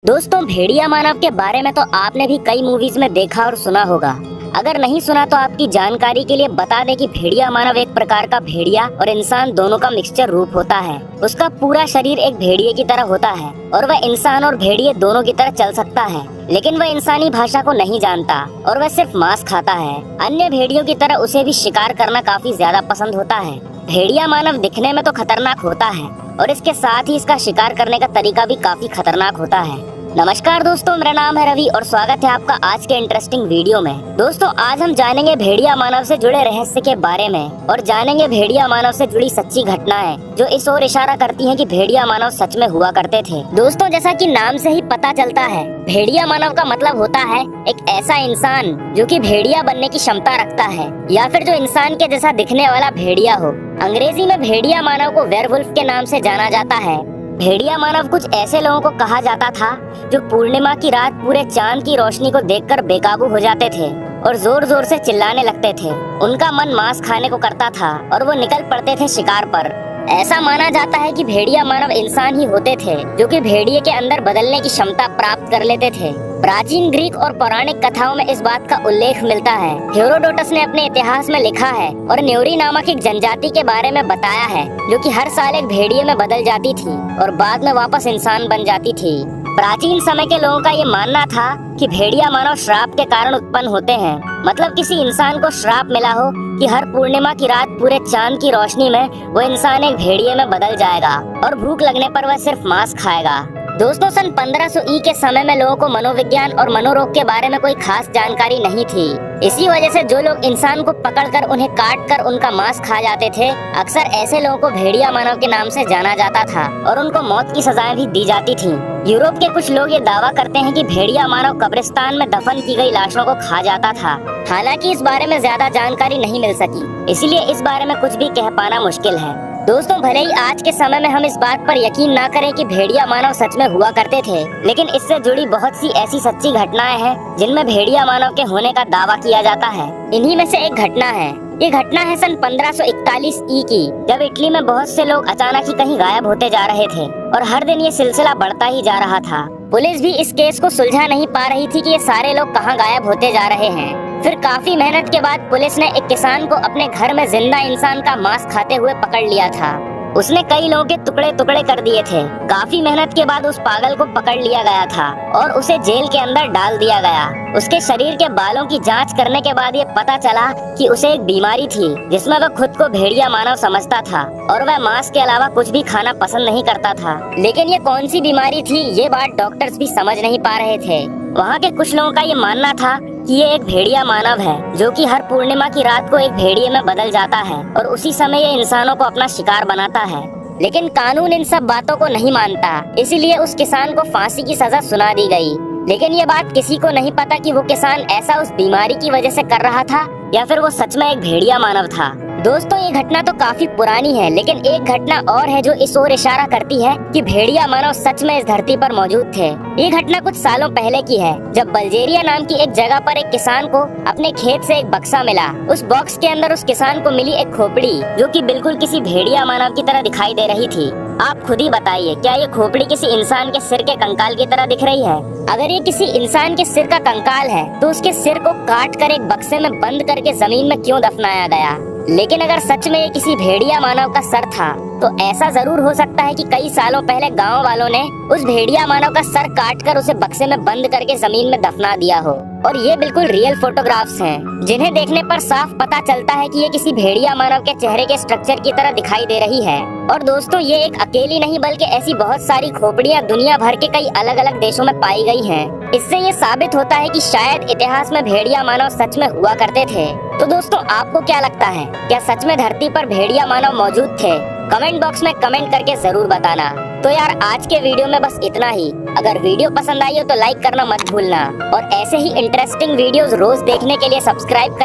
दोस्तों, भेड़िया मानव के बारे में तो आपने भी कई मूवीज में देखा और सुना होगा। अगर नहीं सुना तो आपकी जानकारी के लिए बता दें कि भेड़िया मानव एक प्रकार का भेड़िया और इंसान दोनों का मिक्सचर रूप होता है। उसका पूरा शरीर एक भेड़िए की तरह होता है और वह इंसान और भेड़िए दोनों की तरह चल सकता है, लेकिन वह इंसानी भाषा को नहीं जानता और वह सिर्फ मांस खाता है। अन्य भेड़ियों की तरह उसे भी शिकार करना काफी ज्यादा पसंद होता है। भेड़िया मानव दिखने में तो खतरनाक होता है और इसके साथ ही इसका शिकार करने का तरीका भी काफी खतरनाक होता है। नमस्कार दोस्तों, मेरा नाम है रवि और स्वागत है आपका आज के इंटरेस्टिंग वीडियो में। दोस्तों, आज हम जानेंगे भेड़िया मानव से जुड़े रहस्य के बारे में और जानेंगे भेड़िया मानव से जुड़ी सच्ची घटनाएं जो इस ओर इशारा करती हैं कि भेड़िया मानव सच में हुआ करते थे। दोस्तों, जैसा कि नाम से ही पता चलता है, भेड़िया मानव का मतलब होता है एक ऐसा इंसान जो कि भेड़िया बनने की क्षमता रखता है या फिर जो इंसान के जैसा दिखने वाला भेड़िया हो। अंग्रेजी में भेड़िया मानव को वेयरवुल्फ के नाम से जाना जाता है। भेड़िया मानव कुछ ऐसे लोगों को कहा जाता था जो पूर्णिमा की रात पूरे चांद की रोशनी को देखकर बेकाबू हो जाते थे और जोर जोर से चिल्लाने लगते थे। उनका मन मांस खाने को करता था और वो निकल पड़ते थे शिकार पर। ऐसा माना जाता है कि भेड़िया मानव इंसान ही होते थे जो कि भेड़िए के अंदर बदलने की क्षमता प्राप्त कर लेते थे। प्राचीन ग्रीक और पौराणिक कथाओं में इस बात का उल्लेख मिलता है। हेरोडोटस ने अपने इतिहास में लिखा है और न्यूरी नामक एक जनजाति के बारे में बताया है जो कि हर साल एक भेड़िए में बदल जाती थी और बाद में वापस इंसान बन जाती थी। प्राचीन समय के लोगों का ये मानना था कि भेड़िया मानव श्राप के कारण उत्पन्न होते हैं। मतलब किसी इंसान को श्राप मिला हो कि हर पूर्णिमा की रात पूरे चांद की रोशनी में वो इंसान एक भेड़िए में बदल जाएगा और भूख लगने पर वह सिर्फ मांस खाएगा। दोस्तों, सन 1500 ई के समय में लोगों को मनोविज्ञान और मनोरोग के बारे में कोई खास जानकारी नहीं थी। इसी वजह से जो लोग इंसान को पकड़कर उन्हें काटकर उनका मांस खा जाते थे, अक्सर ऐसे लोगों को भेड़िया मानव के नाम से जाना जाता था और उनको मौत की सजाएं भी दी जाती थीं। यूरोप के कुछ लोग ये दावा करते हैं कि भेड़िया मानव कब्रिस्तान में दफन की गई लाशों को खा जाता था। हालांकि इस बारे में ज्यादा जानकारी नहीं मिल सकी, इसलिए इस बारे में कुछ भी कह पाना मुश्किल है। दोस्तों, भले ही आज के समय में हम इस बात पर यकीन ना करें कि भेड़िया मानव सच में हुआ करते थे, लेकिन इससे जुड़ी बहुत सी ऐसी सच्ची घटनाएं हैं जिनमें भेड़िया मानव के होने का दावा किया जाता है। इन्हीं में से एक घटना है। ये घटना है सन 1541 ई की, जब इटली में बहुत से लोग अचानक ही कहीं गायब होते जा रहे थे और हर दिन ये सिलसिला बढ़ता ही जा रहा था। पुलिस भी इस केस को सुलझा नहीं पा रही थी कि ये सारे लोग कहाँ गायब होते जा रहे हैं। फिर काफी मेहनत के बाद पुलिस ने एक किसान को अपने घर में जिंदा इंसान का मांस खाते हुए पकड़ लिया था। उसने कई लोगों के टुकड़े टुकड़े कर दिए थे। काफी मेहनत के बाद उस पागल को पकड़ लिया गया था और उसे जेल के अंदर डाल दिया गया। उसके शरीर के बालों की जांच करने के बाद ये पता चला कि उसे एक बीमारी थी जिसमें वह खुद को भेड़िया मानव समझता था और वह मांस के अलावा कुछ भी खाना पसंद नहीं करता था। लेकिन ये कौन सी बीमारी थी, ये बात डॉक्टर्स भी समझ नहीं पा रहे थे। वहाँ के कुछ लोगों का ये मानना था कि ये एक भेड़िया मानव है जो कि हर पूर्णिमा की रात को एक भेड़िए में बदल जाता है और उसी समय ये इंसानों को अपना शिकार बनाता है। लेकिन कानून इन सब बातों को नहीं मानता, इसीलिए उस किसान को फांसी की सजा सुना दी गई। लेकिन ये बात किसी को नहीं पता कि वो किसान ऐसा उस बीमारी की वजह से कर रहा था या फिर वो सच में एक भेड़िया मानव था। दोस्तों, ये घटना तो काफी पुरानी है, लेकिन एक घटना और है जो इस ओर इशारा करती है कि भेड़िया मानव सच में इस धरती पर मौजूद थे। ये घटना कुछ सालों पहले की है, जब बल्गेरिया नाम की एक जगह पर एक किसान को अपने खेत से एक बक्सा मिला। उस बॉक्स के अंदर उस किसान को मिली एक खोपड़ी जो कि बिल्कुल किसी भेड़िया मानव की तरह दिखाई दे रही थी। आप खुद ही बताइए, क्या ये खोपड़ी किसी इंसान के सिर के कंकाल की तरह दिख रही है? अगर ये किसी इंसान के सिर का कंकाल है तो उसके सिर को काट कर एक बक्से में बंद करके जमीन में क्यों दफनाया गया? लेकिन अगर सच में ये किसी भेड़िया मानव का सर था तो ऐसा जरूर हो सकता है कि कई सालों पहले गांव वालों ने उस भेड़िया मानव का सर काटकर उसे बक्से में बंद करके जमीन में दफना दिया हो। और ये बिल्कुल रियल फोटोग्राफ्स हैं जिन्हें देखने पर साफ पता चलता है कि ये किसी भेड़िया मानव के चेहरे के स्ट्रक्चर की तरह दिखाई दे रही है। और दोस्तों, ये एक अकेली नहीं बल्कि ऐसी बहुत सारी खोपड़ियां दुनिया भर के कई अलग अलग देशों में पाई गई हैं। इससे ये साबित होता है कि शायद इतिहास में भेड़िया मानव सच में हुआ करते थे। तो दोस्तों, आपको क्या लगता है, क्या सच में धरती पर भेड़िया मानव मौजूद थे? कमेंट बॉक्स में कमेंट करके जरूर बताना। तो यार, आज के वीडियो में बस इतना ही। अगर वीडियो पसंद आई हो तो लाइक करना मत भूलना और ऐसे ही इंटरेस्टिंग वीडियोस रोज देखने के लिए सब्सक्राइब